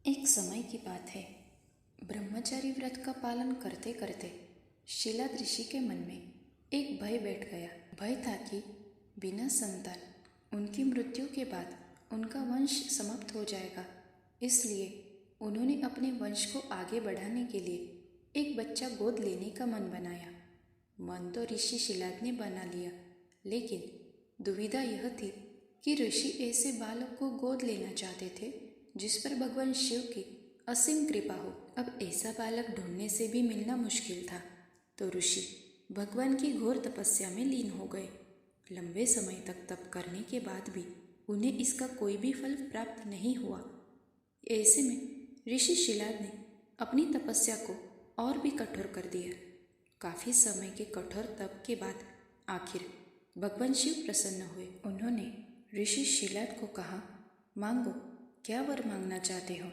एक समय की बात है। ब्रह्मचारी व्रत का पालन करते करते शीलाद ऋषि के मन में एक भय बैठ गया। भय था कि बिना संतान उनकी मृत्यु के बाद उनका वंश समाप्त हो जाएगा। इसलिए उन्होंने अपने वंश को आगे बढ़ाने के लिए एक बच्चा गोद लेने का मन बनाया। मन तो ऋषि शीलाद ने बना लिया, लेकिन दुविधा यह थी कि ऋषि ऐसे बालक को गोद लेना चाहते थे जिस पर भगवान शिव की असीम कृपा हो। अब ऐसा बालक ढूंढने से भी मिलना मुश्किल था, तो ऋषि भगवान की घोर तपस्या में लीन हो गए। लंबे समय तक तप करने के बाद भी उन्हें इसका कोई भी फल प्राप्त नहीं हुआ। ऐसे में ऋषि शीलाद ने अपनी तपस्या को और भी कठोर कर दिया। काफी समय के कठोर तप के बाद आखिर भगवान शिव प्रसन्न हुए। उन्होंने ऋषि शीलाद को कहा, मांगो, क्या वर मांगना चाहते हो।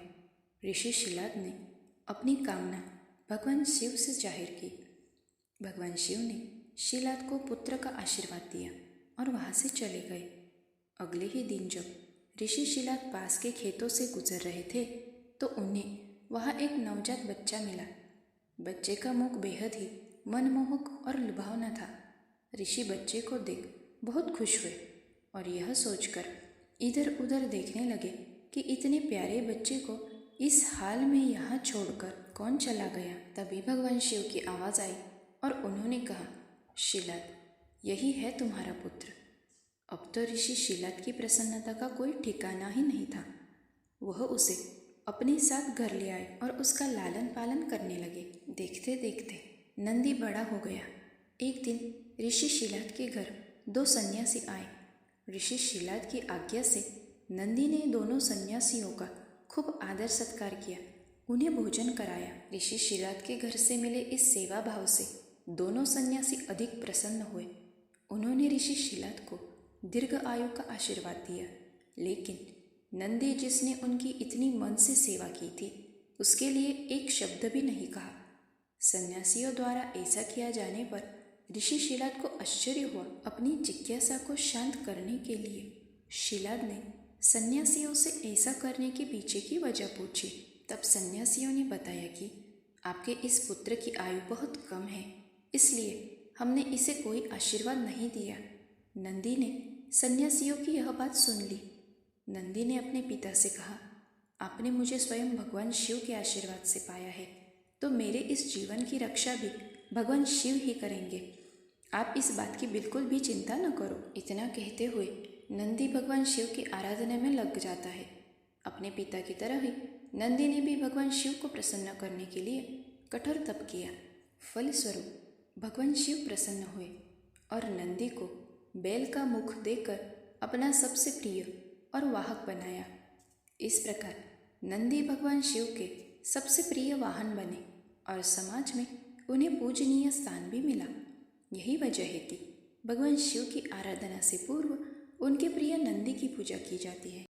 ऋषि शीलाद ने अपनी कामना भगवान शिव से जाहिर की। भगवान शिव ने शीलाद को पुत्र का आशीर्वाद दिया और वहां से चले गए। अगले ही दिन जब ऋषि शीलाद पास के खेतों से गुजर रहे थे तो उन्हें वहां एक नवजात बच्चा मिला। बच्चे का मुख बेहद ही मनमोहक और लुभावना था। ऋषि बच्चे को देख बहुत खुश हुए और यह सोचकर इधर उधर देखने लगे कि इतने प्यारे बच्चे को इस हाल में यहाँ छोड़कर कौन चला गया। तभी भगवान शिव की आवाज़ आई और उन्होंने कहा, शीलाद, यही है तुम्हारा पुत्र। अब तो ऋषि शीलाद की प्रसन्नता का कोई ठिकाना ही नहीं था। वह उसे अपने साथ घर ले आए और उसका लालन पालन करने लगे। देखते देखते नंदी बड़ा हो गया। एक दिन ऋषि शीलाद के घर दो सन्यासी आए। ऋषि शीलाद की आज्ञा से नंदी ने दोनों सन्यासियों का खूब आदर सत्कार किया, उन्हें भोजन कराया। ऋषि शीलाद के घर से मिले इस सेवा भाव से दोनों सन्यासी अधिक प्रसन्न हुए। उन्होंने ऋषि शीलाद को दीर्घ आयु का आशीर्वाद दिया, लेकिन नंदी, जिसने उनकी इतनी मन से सेवा की थी, उसके लिए एक शब्द भी नहीं कहा। सन्यासियों द्वारा ऐसा किया जाने पर ऋषि शीलाद को आश्चर्य हुआ। अपनी जिज्ञासा को शांत करने के लिए शीलाद ने सन्यासियों से ऐसा करने के पीछे की वजह पूछी। तब सन्यासियों ने बताया कि आपके इस पुत्र की आयु बहुत कम है, इसलिए हमने इसे कोई आशीर्वाद नहीं दिया। नंदी ने सन्यासियों की यह बात सुन ली। नंदी ने अपने पिता से कहा, आपने मुझे स्वयं भगवान शिव के आशीर्वाद से पाया है, तो मेरे इस जीवन की रक्षा भी भगवान शिव ही करेंगे। आप इस बात की बिल्कुल भी चिंता न करो। इतना कहते हुए नंदी भगवान शिव की आराधना में लग जाता है। अपने पिता की तरह ही नंदी ने भी भगवान शिव को प्रसन्न करने के लिए कठोर तप किया। फलस्वरूप भगवान शिव प्रसन्न हुए और नंदी को बैल का मुख देकर अपना सबसे प्रिय और वाहक बनाया। इस प्रकार नंदी भगवान शिव के सबसे प्रिय वाहन बने और समाज में उन्हें पूजनीय स्थान भी मिला। यही वजह है कि भगवान शिव की आराधना से पूर्व उनके प्रिय नंदी की पूजा की जाती है।